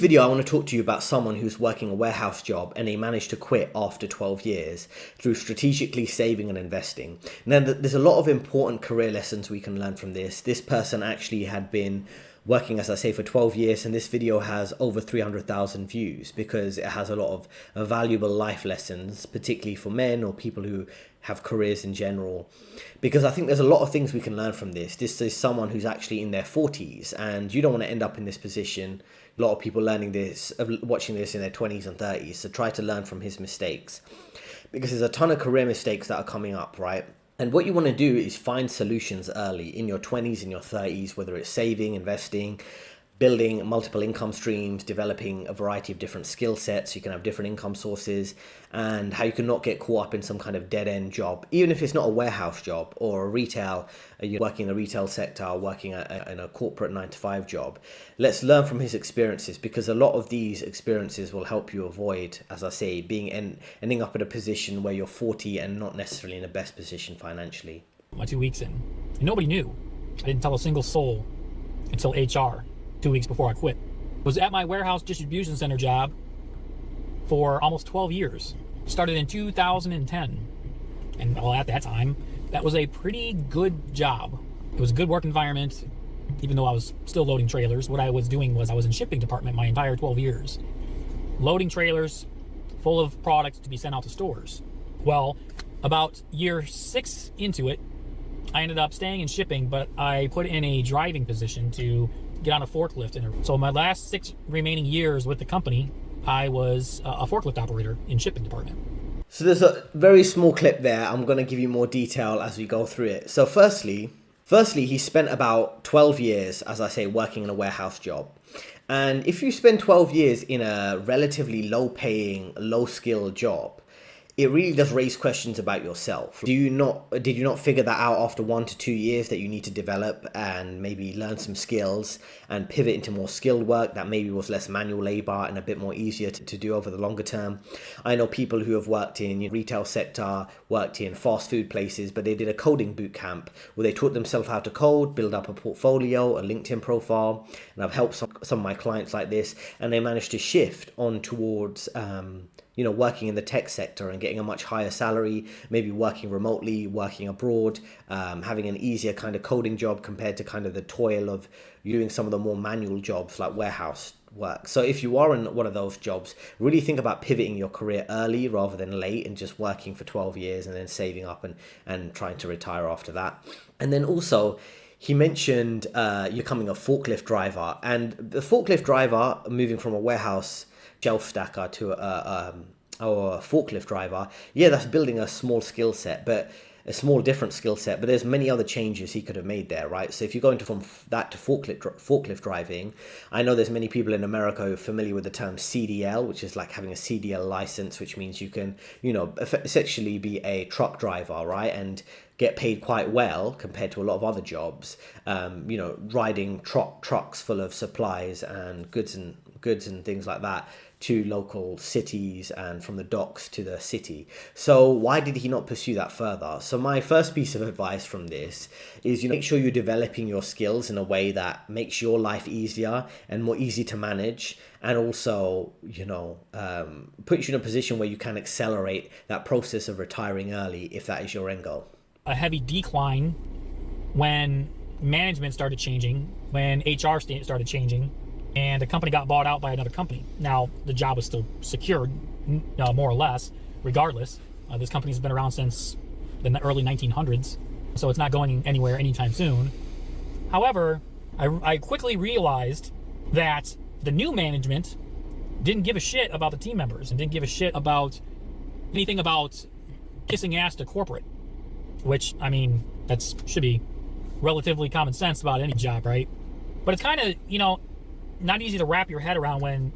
Video, I want to talk to you about someone who's working a warehouse job and they managed to quit after 12 years through strategically saving and investing. Now, there's a lot of important career lessons we can learn from this. This person actually had been working, as I say, for 12 years, and this video has over 300,000 views because it has a lot of valuable life lessons, particularly for men or people who have careers in general. Because I think there's a lot of things we can learn from this. This is someone who's actually in their 40s, and you don't want to end up in this position. A lot of people learning this, watching this in their 20s and 30s, so try to learn from his mistakes. Because there's a ton of career mistakes that are coming up, right? And what you want to do is find solutions early in your 20s, in your 30s, whether it's saving, investing, building multiple income streams, developing a variety of different skill sets. You can have different income sources, and how you can not get caught up in some kind of dead end job, even if it's not a warehouse job or a retail, you're working in the retail sector, working in a corporate 9-to-5 job. Let's learn from his experiences, because a lot of these experiences will help you avoid, as I say, ending up in a position where you're 40 and not necessarily in the best position financially. My 2 weeks in, and nobody knew. I didn't tell a single soul until HR 2 weeks before I quit. I was at my warehouse distribution center job for almost 12 years. Started in 2010. And at that time, that was a pretty good job. It was a good work environment, even though I was still loading trailers. What I was doing was I was in shipping department my entire 12 years. Loading trailers full of products to be sent out to stores. Well, about year 6 into it, I ended up staying in shipping, but I put in a driving position to get on a forklift. So my last 6 remaining years with the company, I was a forklift operator in shipping department. So there's a very small clip there. I'm going to give you more detail as we go through it. So firstly, he spent about 12 years, as I say, working in a warehouse job. And if you spend 12 years in a relatively low-paying, low-skilled job, it really does raise questions about yourself. Did you not figure that out after 1 to 2 years, that you need to develop and maybe learn some skills and pivot into more skilled work that maybe was less manual labor and a bit more easier to do over the longer term? I know people who have worked in the retail sector, worked in fast food places, but they did a coding boot camp where they taught themselves how to code, build up a portfolio, a LinkedIn profile. And I've helped some of my clients like this, and they managed to shift on towards working in the tech sector and getting a much higher salary, maybe working remotely, working abroad, having an easier kind of coding job compared to kind of the toil of doing some of the more manual jobs like warehouse work. So if you are in one of those jobs, really think about pivoting your career early rather than late and just working for 12 years and then saving up and trying to retire after that. And then also, he mentioned you're becoming a forklift driver, and the forklift driver moving from a warehouse shelf stacker to a forklift driver, that's building a small skill set, but a small different skill set, but there's many other changes he could have made there, right? So if you're going from that to forklift driving, I know there's many people in America who are familiar with the term CDL, which is like having a CDL license, which means you can, essentially be a truck driver, right? And get paid quite well compared to a lot of other jobs, riding trucks full of supplies and goods and things like that to local cities and from the docks to the city. So why did he not pursue that further? So my first piece of advice from this is make sure you're developing your skills in a way that makes your life easier and more easy to manage, and also puts you in a position where you can accelerate that process of retiring early if that is your end goal. A heavy decline when management started changing, when HR started changing, and the company got bought out by another company. Now, the job was still secured, more or less, regardless. This company's been around since the early 1900s, so it's not going anywhere anytime soon. However, I quickly realized that the new management didn't give a shit about the team members and didn't give a shit about anything about kissing ass to corporate, which, that should be relatively common sense about any job, right? But it's kind of, not easy to wrap your head around when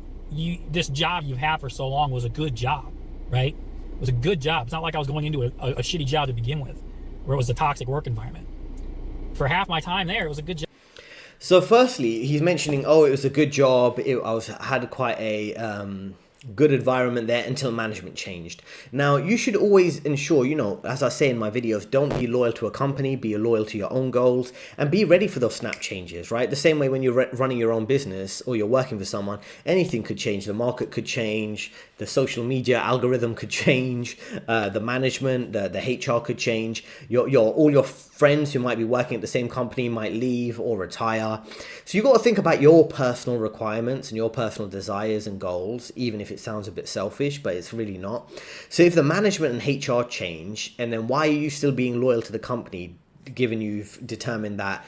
this job you've had for so long was a good job, right? It was a good job. It's not like I was going into a shitty job to begin with, where it was a toxic work environment. For half my time there, it was a good job. So firstly, he's mentioning, it was a good job. I had quite a good environment there until management changed. Now, you should always ensure, as I say in my videos, don't be loyal to a company, be loyal to your own goals, and be ready for those snap changes, right? The same way when you're running your own business or you're working for someone, anything could change. The market could change, the social media algorithm could change, the management, the HR could change, all your friends who might be working at the same company might leave or retire. So you've got to think about your personal requirements and your personal desires and goals, even if it sounds a bit selfish, but it's really not. So if the management and HR change, and then why are you still being loyal to the company, given you've determined that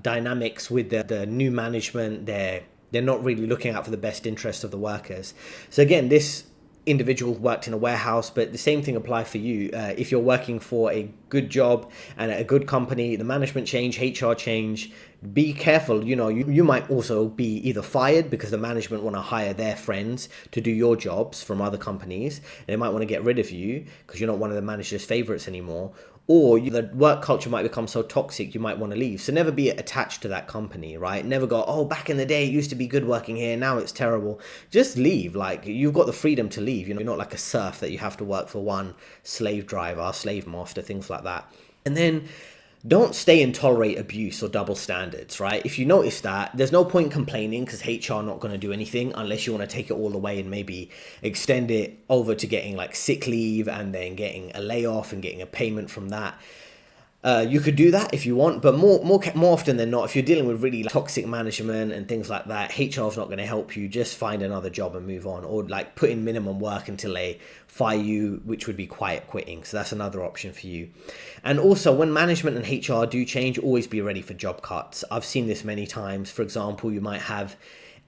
dynamics with the new management, they're not really looking out for the best interests of the workers. So again, this individual worked in a warehouse, but the same thing applies for you. If you're working for a good job and at a good company, the management change, HR change, be careful. You might also be either fired because the management want to hire their friends to do your jobs from other companies. They might want to get rid of you because you're not one of the manager's favorites anymore. Or the work culture might become so toxic you might want to leave. So never be attached to that company, right? Never go, oh, back in the day it used to be good working here, now it's terrible. Just leave. Like, you've got the freedom to leave. You're not like a serf that you have to work for one slave driver, slave master, things like that. And then don't stay and tolerate abuse or double standards, right? If you notice that, there's no point complaining because HR not going to do anything unless you want to take it all the way and maybe extend it over to getting like sick leave and then getting a layoff and getting a payment from that. You could do that if you want, but more often than not, if you're dealing with really toxic management and things like that, HR is not going to help you. Just find another job and move on, or like put in minimum work until they fire you, which would be quiet quitting. So that's another option for you. And also, when management and HR do change, always be ready for job cuts. I've seen this many times. For example, you might have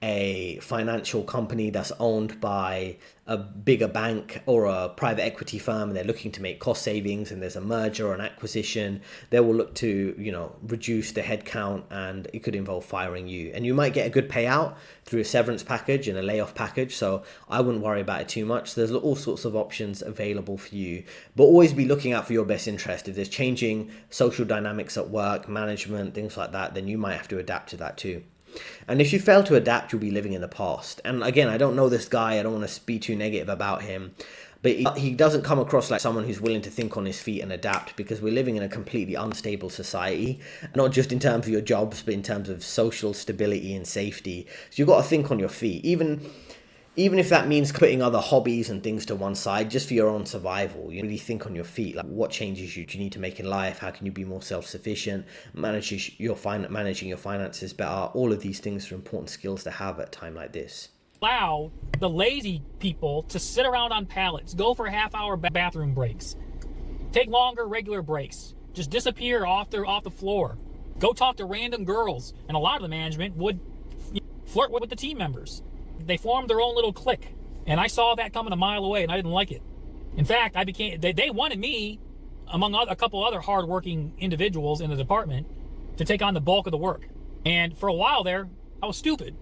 a financial company that's owned by a bigger bank or a private equity firm, and they're looking to make cost savings, and there's a merger or an acquisition. They will look to, reduce the headcount, and it could involve firing you. And you might get a good payout through a severance package and a layoff package. So I wouldn't worry about it too much. There's all sorts of options available for you, but always be looking out for your best interest. If there's changing social dynamics at work, management, things like that, then you might have to adapt to that too. And if you fail to adapt, you'll be living in the past. And again, I don't know this guy. I don't want to be too negative about him. But he doesn't come across like someone who's willing to think on his feet and adapt, because we're living in a completely unstable society, not just in terms of your jobs, but in terms of social stability and safety. So you've got to think on your feet. Even if that means putting other hobbies and things to one side just for your own survival, you really think on your feet. Like, what changes do you need to make in life? How can you be more self-sufficient? Managing your finances better. All of these things are important skills to have at a time like this. Allow the lazy people to sit around on pallets, go for half-hour bathroom breaks, take longer regular breaks, just disappear off the floor, go talk to random girls. And a lot of the management would flirt with the team members. They formed their own little clique, and I saw that coming a mile away, and I didn't like it. In fact, they wanted me, among a couple other hardworking individuals in the department, to take on the bulk of the work. And for a while there, I was stupid,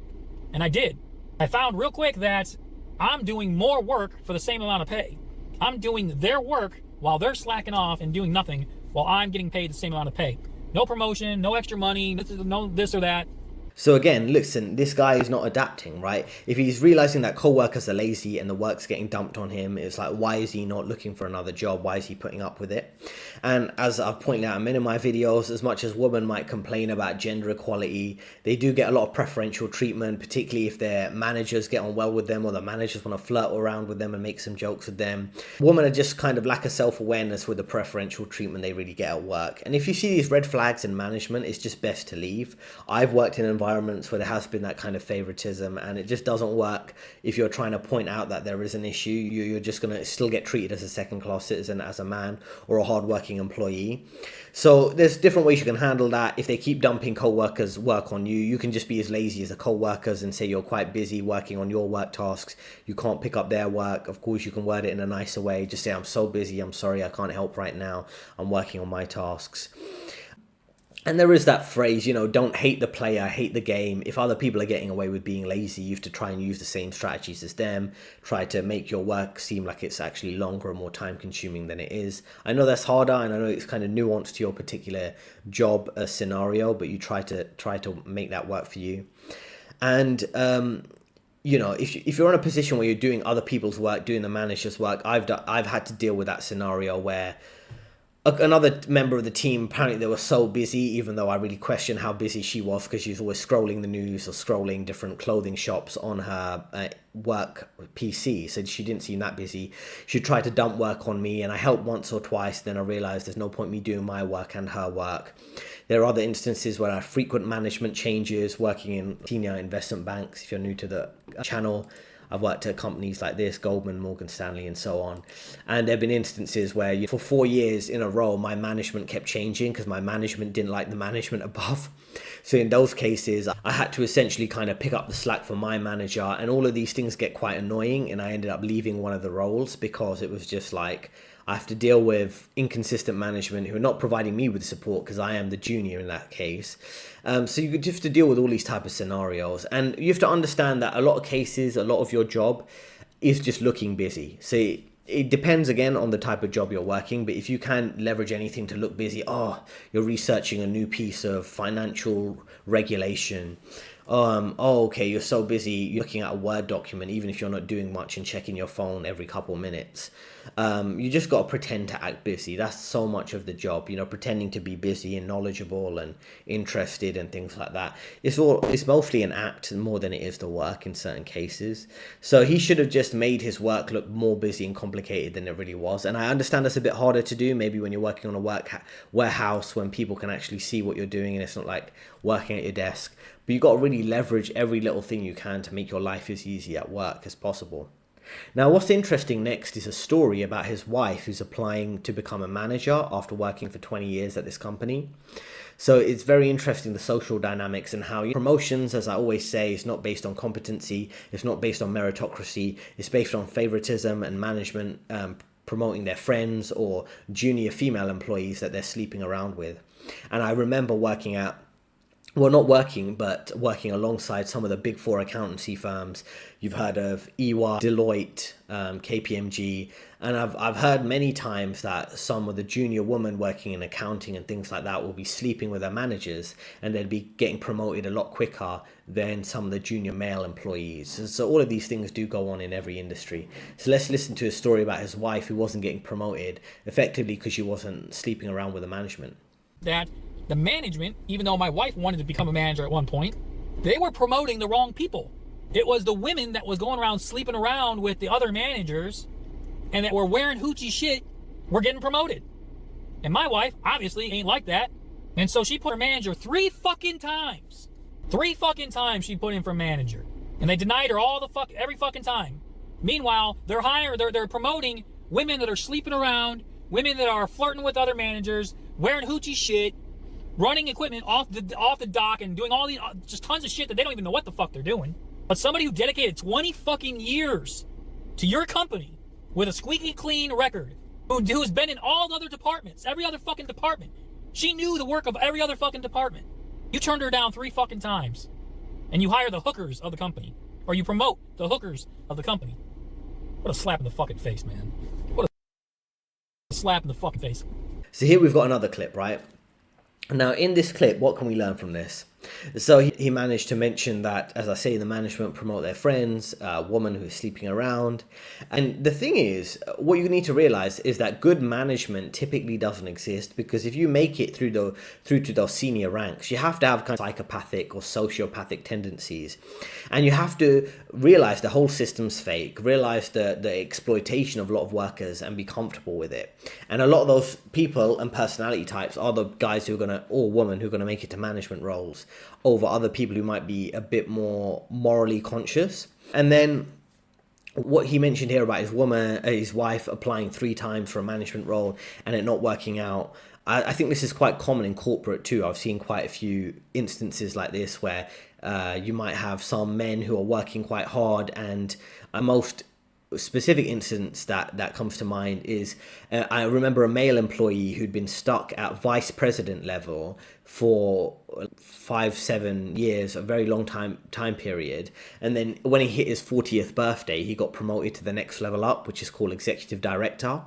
and I did. I found real quick that I'm doing more work for the same amount of pay. I'm doing their work while they're slacking off and doing nothing while I'm getting paid the same amount of pay. No promotion, no extra money, no this or that. So again, listen, this guy is not adapting, right? If he's realizing that co-workers are lazy and the work's getting dumped on him, it's like, why is he not looking for another job? Why is he putting up with it? And as I've pointed out in many of my videos, as much as women might complain about gender equality, they do get a lot of preferential treatment, particularly if their managers get on well with them, or the managers want to flirt around with them and make some jokes with them. Women are just kind of lack of self-awareness with the preferential treatment they really get at work. And if you see these red flags in management, it's just best to leave. I've worked in environments where there has been that kind of favoritism, and it just doesn't work. If you're trying to point out that there is an issue, you're just going to still get treated as a second-class citizen, as a man or a hard-working employee. So there's different ways you can handle that. If they keep dumping co-workers' work on you, you can just be as lazy as the co-workers and say you're quite busy working on your work tasks. You can't pick up their work. Of course, you can word it in a nicer way. Just say, I'm so busy, I'm sorry, I can't help right now. I'm working on my tasks. And there is that phrase, don't hate the player, hate the game. If other people are getting away with being lazy, you have to try and use the same strategies as them. Try to make your work seem like it's actually longer and more time consuming than it is. I know that's harder, and I know it's kind of nuanced to your particular job scenario, but you try to make that work for you. And if you're in a position where you're doing other people's work, doing the manager's work, I've had to deal with that scenario where another member of the team, apparently they were so busy, even though I really question how busy she was, because she was always scrolling the news or scrolling different clothing shops on her work PC. So she didn't seem that busy. She tried to dump work on me, and I helped once or twice. Then I realized there's no point me doing my work and her work. There are other instances where I have frequent management changes, working in senior investment banks. If you're new to the channel, I've worked at companies like this, Goldman, Morgan Stanley, and so on. And there have been instances where for 4 years in a row, my management kept changing because my management didn't like the management above. So in those cases, I had to essentially kind of pick up the slack for my manager. And all of these things get quite annoying. And I ended up leaving one of the roles because it was just like, I have to deal with inconsistent management who are not providing me with support because I am the junior in that case. So you have to deal with all these type of scenarios, and you have to understand that a lot of cases, a lot of your job is just looking busy. So it depends again on the type of job you're working, but if you can leverage anything to look busy, you're researching a new piece of financial regulation. Okay, you're so busy you're looking at a Word document, even if you're not doing much and checking your phone every couple minutes. You just got to pretend to act busy. That's so much of the job, pretending to be busy and knowledgeable and interested and things like that. It's mostly an act more than it is the work in certain cases. So he should have just made his work look more busy and complicated than it really was. And I understand that's a bit harder to do, maybe when you're working on a warehouse when people can actually see what you're doing and it's not like working at your desk. But you've got to really leverage every little thing you can to make your life as easy at work as possible. Now, what's interesting next is a story about his wife who's applying to become a manager after working for 20 years at this company. So it's very interesting, the social dynamics and how promotions, as I always say, is not based on competency. It's not based on meritocracy. It's based on favoritism and management promoting their friends or junior female employees that they're sleeping around with. And I remember working alongside some of the big four accountancy firms. You've heard of EY, Deloitte, KPMG, and I've heard many times that some of the junior women working in accounting and things like that will be sleeping with their managers, and they'd be getting promoted a lot quicker than some of the junior male employees. So all of these things do go on in every industry. So let's listen to a story about his wife who wasn't getting promoted effectively because she wasn't sleeping around with the management. That the management, even though my wife wanted to become a manager at one point, they were promoting the wrong people. It was the women that was going around sleeping around with the other managers and that were wearing hoochie shit were getting promoted. And my wife obviously ain't like that. And so she put her manager 3 fucking times. 3 fucking times she put in for manager. And they denied her every fucking time. Meanwhile, they're promoting women that are sleeping around, women that are flirting with other managers, wearing hoochie shit, running equipment off the dock and doing all these just tons of shit that they don't even know what the fuck they're doing. But somebody who dedicated 20 fucking years to your company with a squeaky clean record, who's been in all the other departments, every other fucking department. She knew the work of every other fucking department. You turned her down 3 fucking times. And you hire the hookers of the company. Or you promote the hookers of the company. What a slap in the fucking face, man. What a slap in the fucking face. So here we've got another clip, right? Now, in this clip, what can we learn from this? So he managed to mention that, as I say, the management promote their friends, a woman who's sleeping around. And the thing is, what you need to realize is that good management typically doesn't exist, because if you make it through to those senior ranks, you have to have kind of psychopathic or sociopathic tendencies. And you have to realize the whole system's fake, realize the exploitation of a lot of workers and be comfortable with it. And a lot of those people and personality types are the guys or women who are going to make it to management roles over other people who might be a bit more morally conscious. And then what he mentioned here about his wife applying 3 times for a management role and it not working out, I think this is quite common in corporate too. I've seen quite a few instances like this where you might have some men who are working quite hard, and most specific instance that comes to mind is I remember a male employee who'd been stuck at vice president level for 5-7 years, a very long time period. And then when he hit his 40th birthday, he got promoted to the next level up, which is called executive director.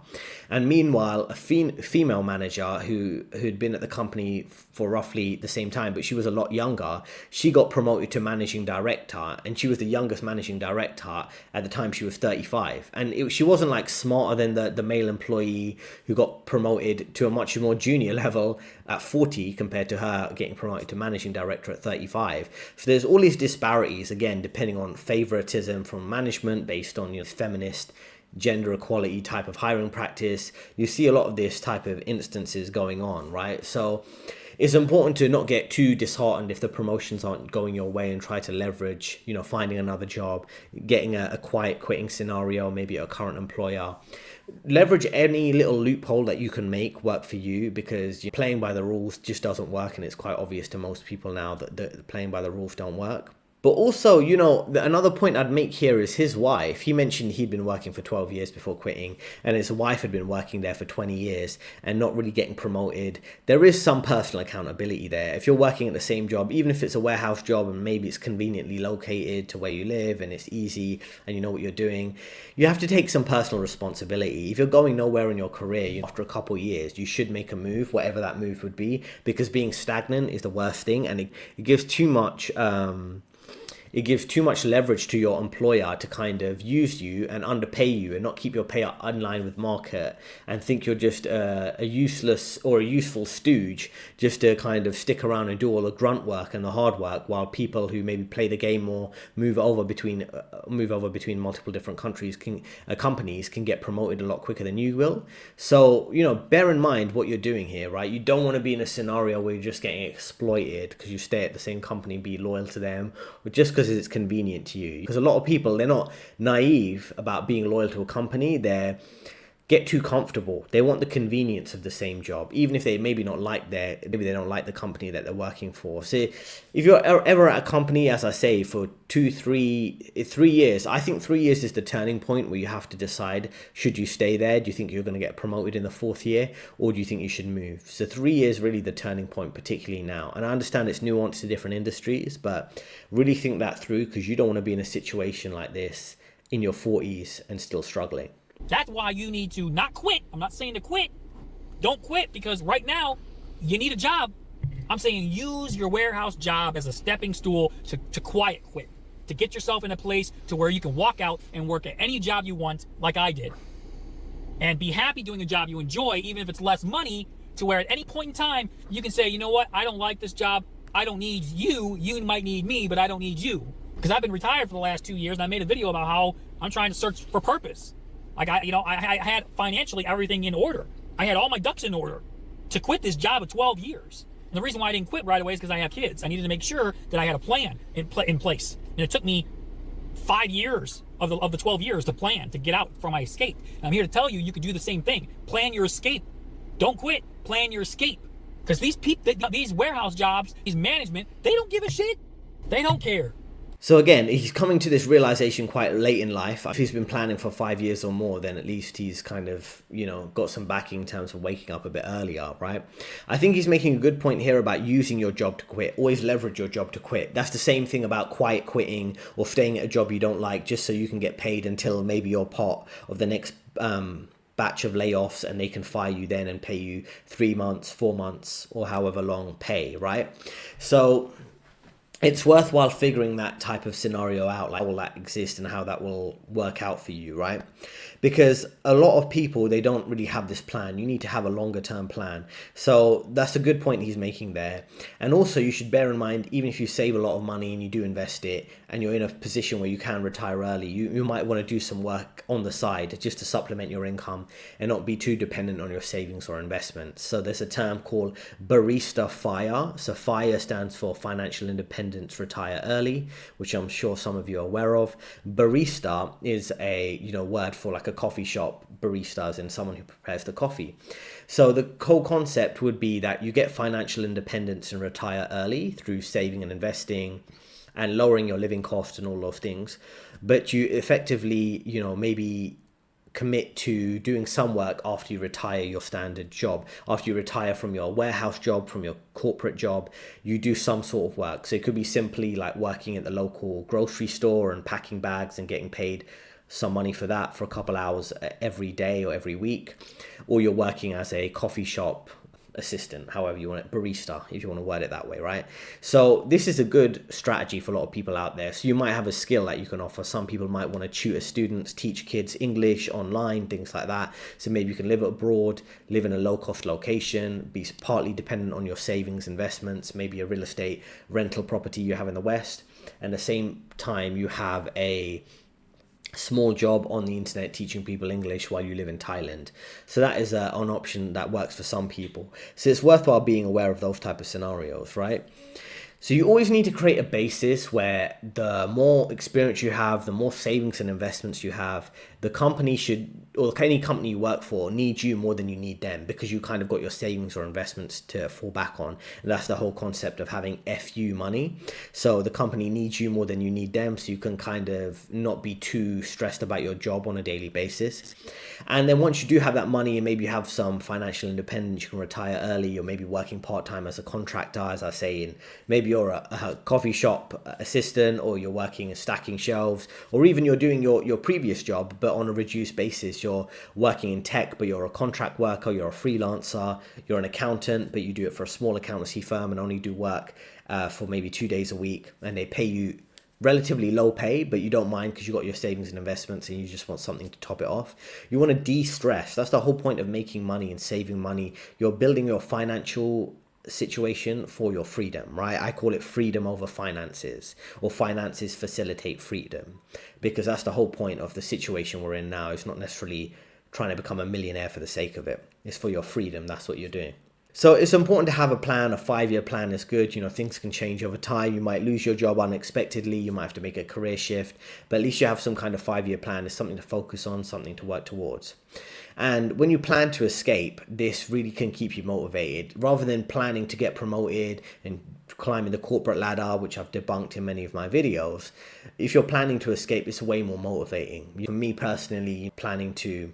And meanwhile, a female manager who'd been at the company for roughly the same time, but she was a lot younger, she got promoted to managing director, and she was the youngest managing director at the time. She was 35, and she wasn't like smarter than the male employee who got promoted to a much more junior level at 40 compared to her getting promoted to managing director at 35. So there's all these disparities, again, depending on favoritism from management based on feminist gender equality type of hiring practice. You see a lot of this type of instances going on, right? So it's important to not get too disheartened if the promotions aren't going your way, and try to leverage, finding another job, getting a quiet quitting scenario, maybe at a current employer. Leverage any little loophole that you can make work for you, because playing by the rules just doesn't work, and it's quite obvious to most people now that playing by the rules don't work. But also, another point I'd make here is his wife. He mentioned he'd been working for 12 years before quitting, and his wife had been working there for 20 years and not really getting promoted. There is some personal accountability there. If you're working at the same job, even if it's a warehouse job and maybe it's conveniently located to where you live and it's easy and you know what you're doing, you have to take some personal responsibility. If you're going nowhere in your career, after a couple of years, you should make a move, whatever that move would be, because being stagnant is the worst thing, and it gives too much... It gives too much leverage to your employer to kind of use you and underpay you and not keep your pay in line with market, and think you're just a useless or a useful stooge just to kind of stick around and do all the grunt work and the hard work, while people who maybe play the game or move over between multiple different companies can get promoted a lot quicker than you will. So, bear in mind what you're doing here, right? You don't want to be in a scenario where you're just getting exploited because you stay at the same company, be loyal to them, or just because it's convenient to you. Because a lot of people, they're not naive about being loyal to a company. They get too comfortable. They want the convenience of the same job, even if they maybe don't like maybe they don't like the company that they're working for. So if you're ever at a company, as I say, for 3 years, I think 3 years is the turning point where you have to decide, should you stay there? Do you think you're going to get promoted in the 4th year, or do you think you should move? So 3 years really the turning point, particularly now. And I understand it's nuanced to different industries, but really think that through, because you don't want to be in a situation like this in your 40s and still struggling. That's why you need to not quit. I'm not saying to quit. Don't quit, because right now you need a job. I'm saying use your warehouse job as a stepping stool to quiet quit, to get yourself in a place to where you can walk out and work at any job you want, like I did, and be happy doing a job you enjoy, even if it's less money, to where at any point in time you can say, you know what, I don't like this job. I don't need you. You might need me, but I don't need you. Because I've been retired for the last 2 years, and I made a video about how I'm trying to search for purpose. Like I had financially everything in order. I had all my ducks in order to quit this job of 12 years. And the reason why I didn't quit right away is because I have kids. I needed to make sure that I had a plan in place. And it took me 5 years of the 12 years to plan to get out from my escape. And I'm here to tell you, you could do the same thing. Plan your escape. Don't quit. Plan your escape. Because these warehouse jobs, these management, they don't give a shit. They don't care. So again, he's coming to this realization quite late in life. If he's been planning for 5 years or more, then at least he's kind of, got some backing in terms of waking up a bit earlier, right? I think he's making a good point here about using your job to quit. Always leverage your job to quit. That's the same thing about quiet quitting or staying at a job you don't like just so you can get paid until maybe you're part of the next batch of layoffs, and they can fire you then and pay you 3 months, 4 months, or however long pay, right? So it's worthwhile figuring that type of scenario out, like how will that exist and how that will work out for you, right? Because a lot of people, they don't really have this plan. You need to have a longer term plan. So that's a good point he's making there. And also you should bear in mind, even if you save a lot of money and you do invest it and you're in a position where you can retire early, you might want to do some work on the side just to supplement your income and not be too dependent on your savings or investments. So there's a term called barista FIRE. So FIRE stands for Financial Independence Retire Early, which I'm sure some of you are aware of. Barista is a word for like a coffee shop baristas and someone who prepares the coffee. So the whole concept would be that you get financial independence and retire early through saving and investing and lowering your living costs and all those things, but you effectively maybe commit to doing some work after you retire your standard job. After you retire from your warehouse job, from your corporate job, you do some sort of work. So it could be simply like working at the local grocery store and packing bags and getting paid some money for that for a couple hours every day or every week. Or you're working as a coffee shop assistant, however you want it, barista, if you want to word it that way, right? So this is a good strategy for a lot of people out there. So you might have a skill that you can offer. Some people might want to tutor students, teach kids English online, things like that. So maybe you can live abroad, live in a low-cost location, be partly dependent on your savings, investments, maybe a real estate rental property you have in the West. And at the same time, you have a small job on the internet teaching people English while you live in Thailand. So that is an option that works for some people. So it's worthwhile being aware of those type of scenarios, right? So you always need to create a basis where the more experience you have, the more savings and investments you have, the company should, or any company you work for, needs you more than you need them, because you kind of got your savings or investments to fall back on. And that's the whole concept of having FU money. So the company needs you more than you need them, so you can kind of not be too stressed about your job on a daily basis. And then once you do have that money and maybe you have some financial independence, you can retire early, or maybe working part-time as a contractor, as I say, in maybe you're a coffee shop assistant, or you're working and stacking shelves, or even you're doing your previous job but on a reduced basis. You're working in tech but you're a contract worker, you're a freelancer, you're an accountant but you do it for a small accountancy firm and only do work for maybe 2 days a week, and they pay you relatively low pay, but you don't mind because you got your savings and investments and you just want something to top it off. You want to de-stress. That's the whole point of making money and saving money. You're building your financial situation for your freedom, right? I call it freedom over finances, or finances facilitate freedom, because that's the whole point of the situation we're in now. It's not necessarily trying to become a millionaire for the sake of it. It's for your freedom. That's what you're doing. So it's important to have a plan. A 5-year plan is good. You know, things can change over time. You might lose your job unexpectedly. You might have to make a career shift, but at least you have some kind of 5-year plan. It's something to focus on, something to work towards. And when you plan to escape, this really can keep you motivated, rather than planning to get promoted and climbing the corporate ladder, which I've debunked in many of my videos. If you're planning to escape, it's way more motivating. For me personally, planning to,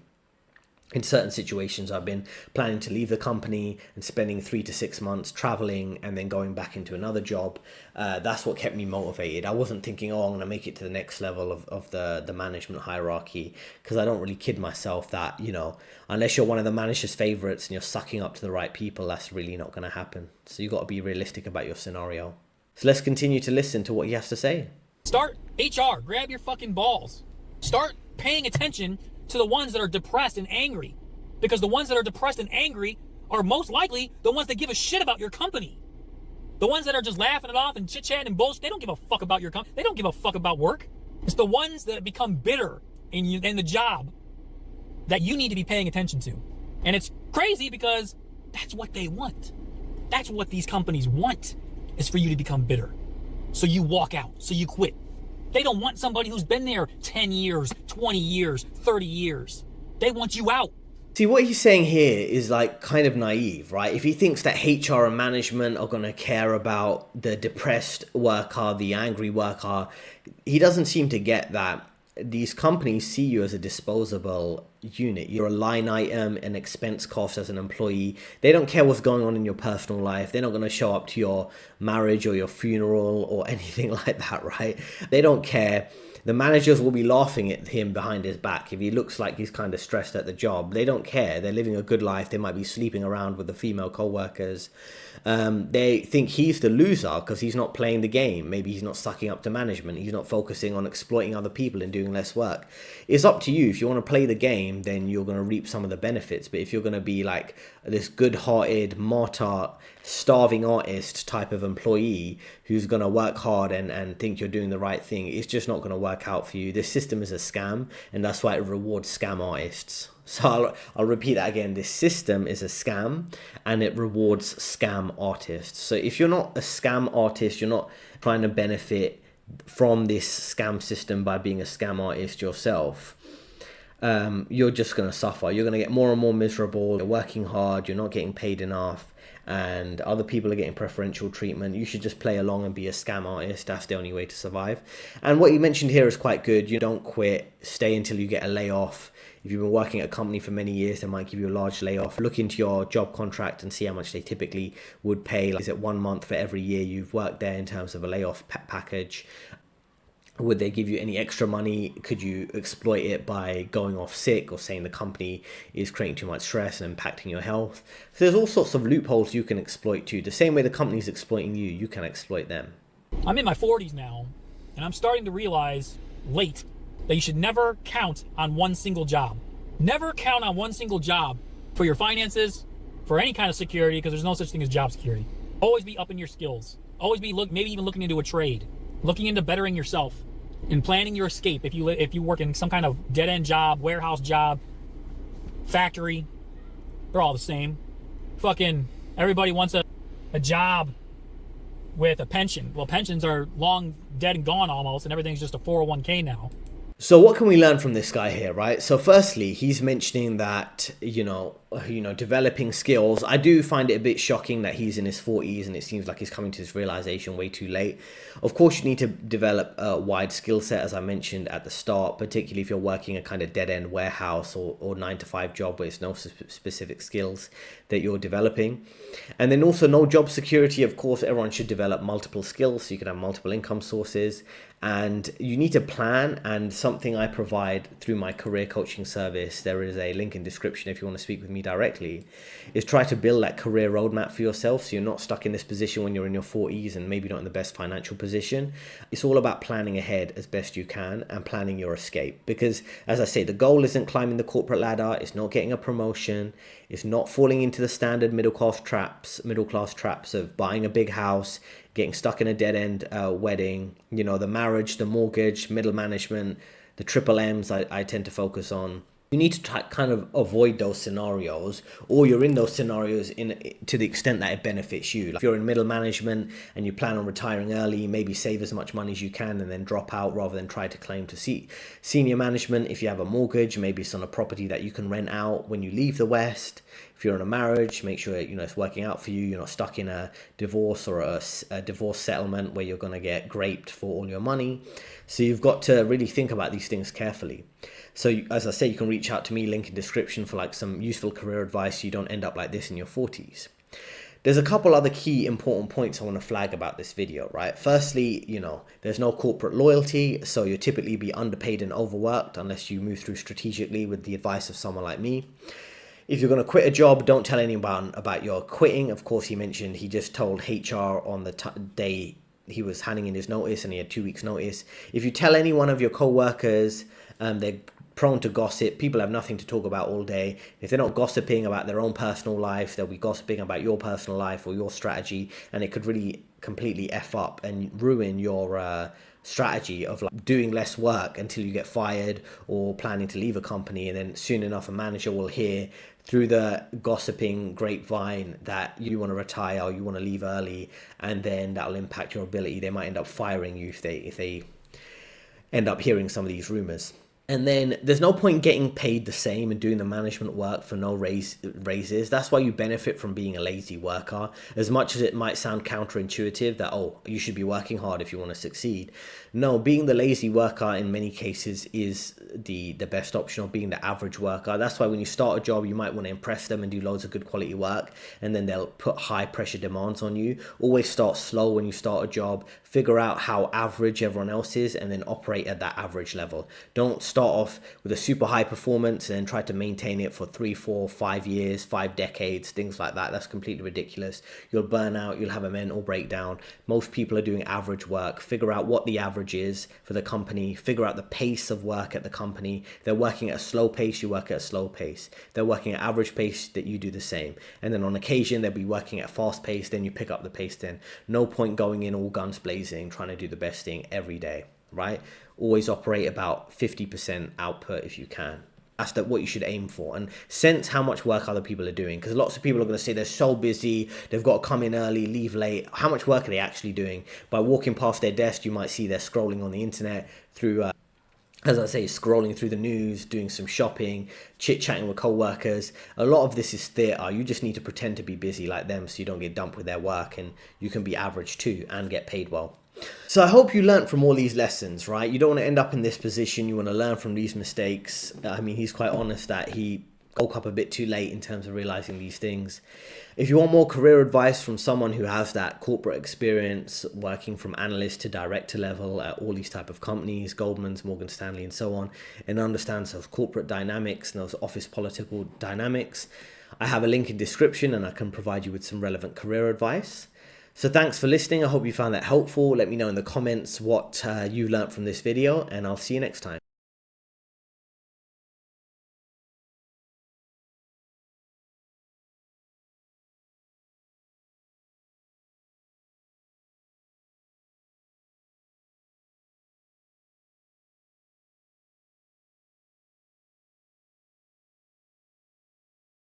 in certain situations, I've been planning to leave the company and spending 3 to 6 months traveling and then going back into another job. That's what kept me motivated. I wasn't thinking, oh, I'm going to make it to the next level of the management hierarchy, because I don't really kid myself that, you know, unless you're one of the manager's favorites and you're sucking up to the right people, that's really not going to happen. So you've got to be realistic about your scenario. So let's continue to listen to what he has to say. Start HR. Grab your fucking balls. Start paying attention to the ones that are depressed and angry, because the ones that are depressed and angry are most likely the ones that give a shit about your company. The ones that are just laughing it off and chit-chatting and bullshit, they don't give a fuck about your company. They don't give a fuck about work. It's the ones that become bitter in the job that you need to be paying attention to. And it's crazy because that's what they want. That's what these companies want, is for you to become bitter. So you walk out, so you quit. They don't want somebody who's been there 10 years, 20 years, 30 years. They want you out. See, what he's saying here is like kind of naive, right? If he thinks that HR and management are going to care about the depressed worker, the angry worker, he doesn't seem to get that these companies see you as a disposable unit. You're a line item, an expense cost as an employee. They don't care what's going on in your personal life. They're not going to show up to your marriage or your funeral or anything like that, right? They don't care. The managers will be laughing at him behind his back if he looks like he's kind of stressed at the job. They don't care. They're living a good life. They might be sleeping around with the female co-workers. They think he's the loser because he's not playing the game. Maybe he's not sucking up to management. He's not focusing on exploiting other people and doing less work. It's up to you. If you want to play the game, then you're going to reap some of the benefits. But if you're going to be like this good-hearted, martyr, starving artist type of employee who's going to work hard and think you're doing the right thing, it's just not going to work out for you. This system is a scam, and that's why it rewards scam artists. So I'll repeat that again. This system is a scam and it rewards scam artists. So if you're not a scam artist, you're not trying to benefit from this scam system by being a scam artist yourself, you're just going to suffer. You're going to get more and more miserable. You're working hard. You're not getting paid enough. and other people are getting preferential treatment. You should just play along and be a scam artist. That's the only way to survive. And what you mentioned here is quite good. You don't quit, stay until you get a layoff. If you've been working at a company for many years, they might give you a large layoff. Look into your job contract and see how much they typically would pay. Like, is it 1 month for every year you've worked there in terms of a layoff package? Would they give you any extra money? Could you exploit it by going off sick or saying the company is creating too much stress and impacting your health? So there's all sorts of loopholes you can exploit too. The same way the company's exploiting you, you can exploit them. I'm in my 40s now, and I'm starting to realize late that you should never count on one single job. Never count on one single job for your finances, for any kind of security, because there's no such thing as job security. Always be upping your skills. Always be maybe even looking into a trade, looking into bettering yourself, and planning your escape. If you work in some kind of dead-end job, warehouse job, factory, they're all the same. Fucking everybody wants a job with a pension. Well, pensions are long dead and gone almost, and everything's just a 401k now. So what can we learn from this guy here, right? So firstly, he's mentioning that, developing skills. I do find it a bit shocking that he's in his 40s and it seems like he's coming to this realization way too late. Of course, you need to develop a wide skill set, as I mentioned at the start, particularly if you're working a kind of dead-end warehouse or 9-to-5 job where it's no specific skills that you're developing. And then also no job security. Of course, everyone should develop multiple skills so you can have multiple income sources. And you need to plan, and something I provide through my career coaching service, there is a link in description if you want to speak with me directly, is try to build that career roadmap for yourself so you're not stuck in this position when you're in your 40s and maybe not in the best financial position. It's all about planning ahead as best you can and planning your escape, because as I say, the goal isn't climbing the corporate ladder, it's not getting a promotion, it's not falling into the standard middle class traps of buying a big house, getting stuck in a dead-end wedding, the marriage, the mortgage, middle management, the triple M's I tend to focus on. You need to kind of avoid those scenarios, or you're in those scenarios to the extent that it benefits you. Like if you're in middle management and you plan on retiring early, maybe save as much money as you can and then drop out rather than try to claim to senior management. If you have a mortgage, maybe it's on a property that you can rent out when you leave the West. If you're in a marriage, make sure it's working out for you. You're not stuck in a divorce or a divorce settlement where you're going to get graped for all your money. So you've got to really think about these things carefully. So as I say, you can reach out to me, link in description, for like some useful career advice so you don't end up like this in your 40s. There's a couple other key important points I want to flag about this video, right? Firstly, there's no corporate loyalty, so you'll typically be underpaid and overworked unless you move through strategically with the advice of someone like me. If you're going to quit a job, don't tell anyone about your quitting. Of course, he mentioned he just told HR on the day he was handing in his notice and he had 2 weeks notice. If you tell any one of your co-workers, they're prone to gossip. People have nothing to talk about all day. If they're not gossiping about their own personal life, they'll be gossiping about your personal life or your strategy, and it could really completely F up and ruin your strategy of like doing less work until you get fired or planning to leave a company. And then soon enough, a manager will hear through the gossiping grapevine that you want to retire or you want to leave early, and then that'll impact your ability. They might end up firing you if they end up hearing some of these rumors. And then there's no point getting paid the same and doing the management work for no raises. That's why you benefit from being a lazy worker. As much as it might sound counterintuitive that, you should be working hard if you want to succeed. No, being the lazy worker in many cases is the best option, of being the average worker. That's why when you start a job, you might want to impress them and do loads of good quality work, and then they'll put high pressure demands on you. Always start slow when you start a job. Figure out how average everyone else is and then operate at that average level. Don't start off with a super high performance and then try to maintain it for 3, 4, 5 years, 5 decades, things like that. That's completely ridiculous. You'll burn out, you'll have a mental breakdown. Most people are doing average work. Figure out what the average is for the company. Figure out the pace of work at the company. They're working at a slow pace, you work at a slow pace. They're working at average pace, that you do the same. And then on occasion, they'll be working at fast pace, then you pick up the pace then. No point going in all guns blazing, trying to do the best thing every day, right? Always operate about 50% output if you can. That's what you should aim for, and sense how much work other people are doing, because lots of people are going to say they're so busy, they've got to come in early, leave late. How much work are they actually doing? By walking past their desk, you might see they're scrolling on the internet through as I say, scrolling through the news, doing some shopping, chit-chatting with co-workers. A lot of this is theatre. You just need to pretend to be busy like them so you don't get dumped with their work, and you can be average too and get paid well. So I hope you learned from all these lessons, right? You don't want to end up in this position. You want to learn from these mistakes. I mean, he's quite honest that he woke up a bit too late in terms of realizing these things. If you want more career advice from someone who has that corporate experience, working from analyst to director level at all these type of companies, Goldman's, Morgan Stanley, and so on, and understands those corporate dynamics and those office political dynamics, I have a link in description and I can provide you with some relevant career advice. So thanks for listening. I hope you found that helpful. Let me know in the comments what you learned from this video, and I'll see you next time.